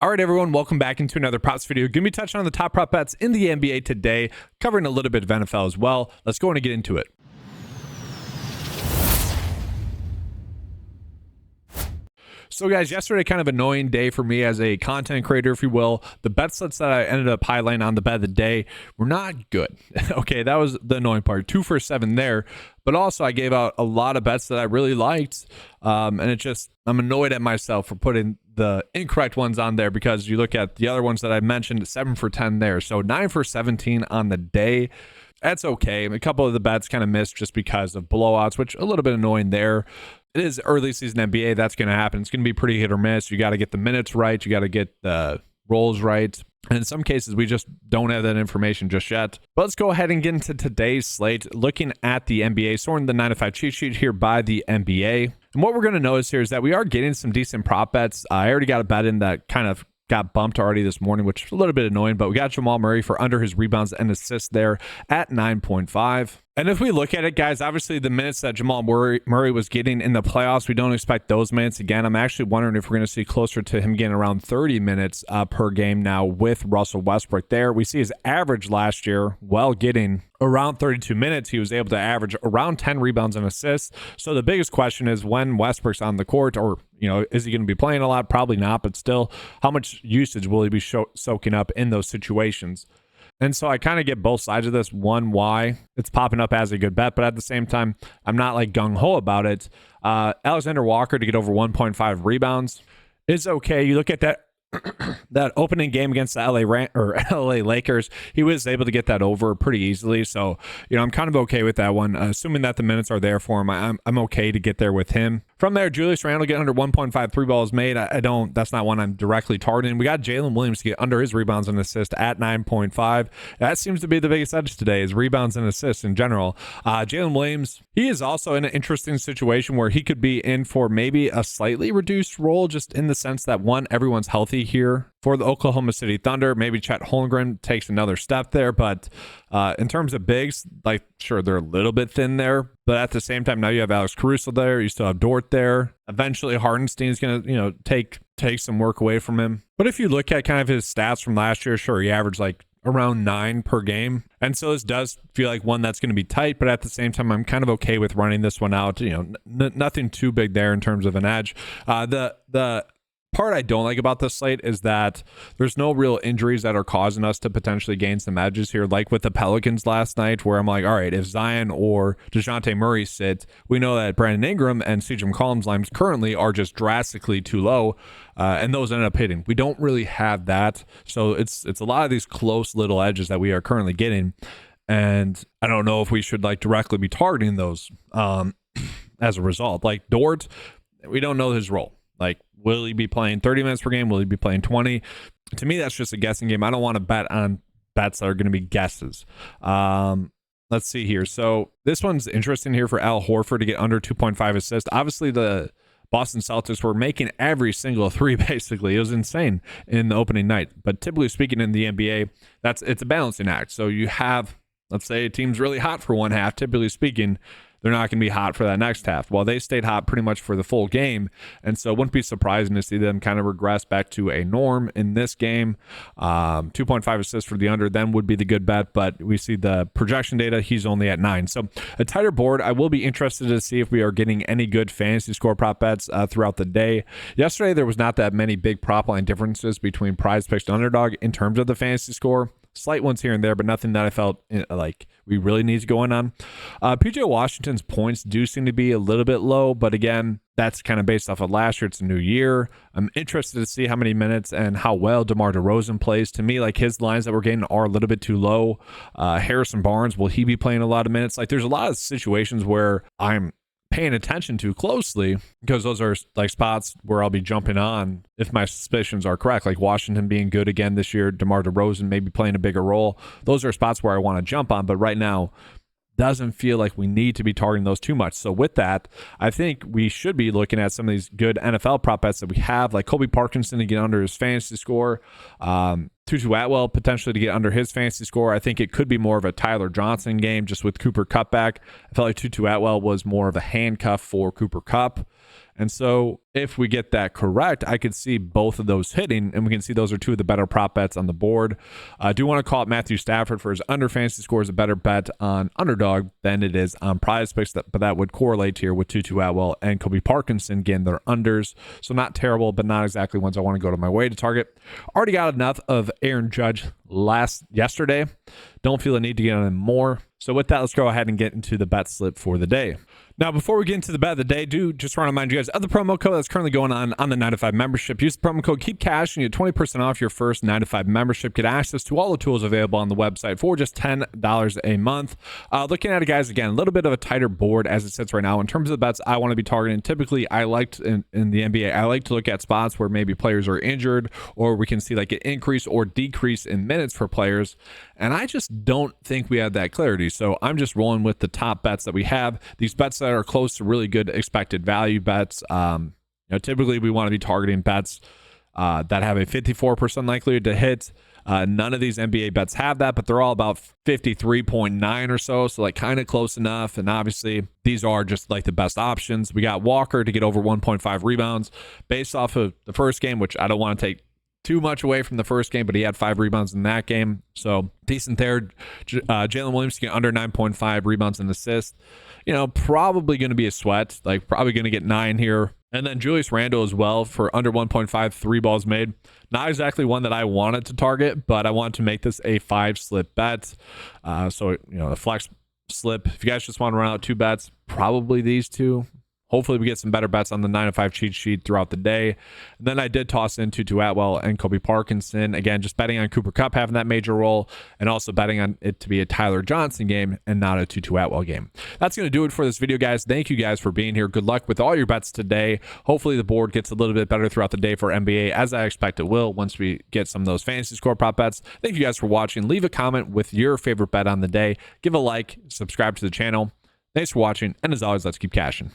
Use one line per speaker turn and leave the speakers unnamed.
All right, everyone, welcome back into another props video. Going to be touching on the top prop bets in the NBA today, covering a little bit of NFL as well. Let's go on and get into it. So guys, yesterday, kind of annoying day for me as a content creator, if you will. The bet sets that I ended up highlighting on the bet of the day were not good. Okay, that was the annoying part. 2 for 7 there. But also, I gave out a lot of bets that I really liked. And I'm annoyed at myself for putting the incorrect ones on there, because you look at the other ones that I mentioned, 7 for 10 there. So 9 for 17 on the day. That's okay. A couple of the bets kind of missed just because of blowouts, which a little bit annoying there. It is early season NBA. That's going to happen. It's going to be pretty hit or miss. You got to get the minutes right. You got to get the rolls right. And in some cases, we just don't have that information just yet. But let's go ahead and get into today's slate. Looking at the NBA, sorting the 9 to 5 cheat sheet here by the NBA. And what we're going to notice here is that we are getting some decent prop bets. I already got a bet in that kind of got bumped already this morning, which is a little bit annoying, but we got Jamal Murray for under his rebounds and assists there at 9.5. And if we look at it, guys, obviously the minutes that Jamal Murray was getting in the playoffs, we don't expect those minutes again. I'm actually wondering if we're going to see closer to him getting around 30 minutes per game now with Russell Westbrook there. We see his average last year, while getting around 32 minutes, he was able to average around 10 rebounds and assists. So the biggest question is, when Westbrook's on the court, or, is he going to be playing a lot? Probably not, but still, how much usage will he be soaking up in those situations? And so I kind of get both sides of this. One, why it's popping up as a good bet, but at the same time, I'm not like gung-ho about it. Alexander Walker to get over 1.5 rebounds is okay. You look at that that opening game against the LA Lakers, he was able to get that over pretty easily. So, I'm kind of okay with that one. Assuming that the minutes are there for him, I'm okay to get there with him. From there, Julius Randle get under 1.5 three balls made. That's not one I'm directly targeting. We got Jalen Williams to get under his rebounds and assists at 9.5. That seems to be the biggest edge today, is rebounds and assists in general. Jalen Williams, he is also in an interesting situation where he could be in for maybe a slightly reduced role, just in the sense that, one, everyone's healthy here for the Oklahoma City Thunder. Maybe Chet Holmgren takes another step there, but in terms of bigs, sure, they're a little bit thin there, but at the same time, now you have Alex Caruso there, you still have Dort there. Eventually, Hardenstein's going to, take some work away from him. But if you look at kind of his stats from last year, sure, he averaged around 9 per game. And so this does feel like one that's going to be tight, but at the same time, I'm kind of okay with running this one out. Nothing too big there in terms of an edge. The part I don't like about this slate is that there's no real injuries that are causing us to potentially gain some edges here, like with the Pelicans last night, where I'm like, all right, if Zion or DeJounte Murray sit, we know that Brandon Ingram and CJ McCollum's lines currently are just drastically too low, and those end up hitting. We don't really have that, so it's a lot of these close little edges that we are currently getting, and I don't know if we should directly be targeting those as a result. Like Dort, we don't know his role. Will he be playing 30 minutes per game? Will he be playing 20? To me, that's just a guessing game. I don't want to bet on bets that are going to be guesses. Let's see here. So this one's interesting here for Al Horford to get under 2.5 assists. Obviously, the Boston Celtics were making every single three, basically. It was insane in the opening night. But typically speaking, in the NBA, it's a balancing act. So you have, let's say, a team's really hot for one half. Typically speaking, they're not going to be hot for that next half. Well, they stayed hot pretty much for the full game, and so it wouldn't be surprising to see them kind of regress back to a norm in this game. 2.5 assists for the under then would be the good bet, but we see the projection data, he's only at 9. So a tighter board. I will be interested to see if we are getting any good fantasy score prop bets throughout the day. Yesterday, there was not that many big prop line differences between PrizePicks and Underdog in terms of the fantasy score. Slight ones here and there, but nothing that I felt like we really need to go in on. PJ Washington's points do seem to be a little bit low, but again, that's kind of based off of last year. It's a new year. I'm interested to see how many minutes and how well DeMar DeRozan plays. To me, his lines that we're getting are a little bit too low. Harrison Barnes, will he be playing a lot of minutes? There's a lot of situations where I'm paying attention to closely, because those are spots where I'll be jumping on if my suspicions are correct, like Washington being good again this year, DeMar DeRozan maybe playing a bigger role. Those are spots where I want to jump on, but right now doesn't feel like we need to be targeting those too much. So with that, I think we should be looking at some of these good NFL prop bets that we have, like Kobe Parkinson to get under his fantasy score. Tutu Atwell potentially to get under his fantasy score. I think it could be more of a Tyler Johnson game just with Cooper Kupp back. I felt like Tutu Atwell was more of a handcuff for Cooper Kupp. And so if we get that correct, I could see both of those hitting, and we can see those are two of the better prop bets on the board. I do want to call it Matthew Stafford for his under fantasy score is a better bet on Underdog than it is on PrizePicks, but that would correlate here with Tutu Atwell and Kobe Parkinson. Again, they're unders, so not terrible, but not exactly ones I want to go to my way to target. Already got enough of Aaron Judge yesterday. Don't feel the need to get on him more. So with that, let's go ahead and get into the bet slip for the day. Now, before we get into the bet of the day, just want to remind you guys of the promo code that's currently going on the 9 to 5 membership. Use the promo code KEEPCASH and you get 20% off your first 9 to 5 membership. Get access to all the tools available on the website for just $10 a month. Looking at it, guys, again, a little bit of a tighter board as it sits right now. In terms of the bets I want to be targeting, typically I liked in the NBA, I like to look at spots where maybe players are injured or we can see like an increase or decrease in minutes for players. And I just don't think we have that clarity. So I'm just rolling with the top bets that we have. These bets that are close to really good expected value bets. Typically we want to be targeting bets that have a 54% likelihood to hit. None of these NBA bets have that, but they're all about 53.9 or so. So like kind of close enough. And obviously these are just like the best options. We got Walker to get over 1.5 rebounds based off of the first game, which I don't want to take too much away from the first game, but he had 5 rebounds in that game. So decent there. Jalen Williams to get under 9.5 rebounds and assists. Probably going to be a sweat, like probably going to get 9 here. And then Julius Randle as well for under 1.5 3 balls made. Not exactly one that I wanted to target, but I wanted to make this a 5 slip bet. So, the flex slip, if you guys just want to run out 2 bets, probably these 2. Hopefully we get some better bets on the 9 to 5 cheat sheet throughout the day. And then I did toss in Tutu Atwell and Kobe Parkinson. Again, just betting on Cooper Kupp having that major role and also betting on it to be a Tyler Johnson game and not a Tutu Atwell game. That's going to do it for this video, guys. Thank you guys for being here. Good luck with all your bets today. Hopefully the board gets a little bit better throughout the day for NBA, as I expect it will once we get some of those fantasy score prop bets. Thank you guys for watching. Leave a comment with your favorite bet on the day. Give a like, subscribe to the channel. Thanks for watching, and as always, let's keep cashing.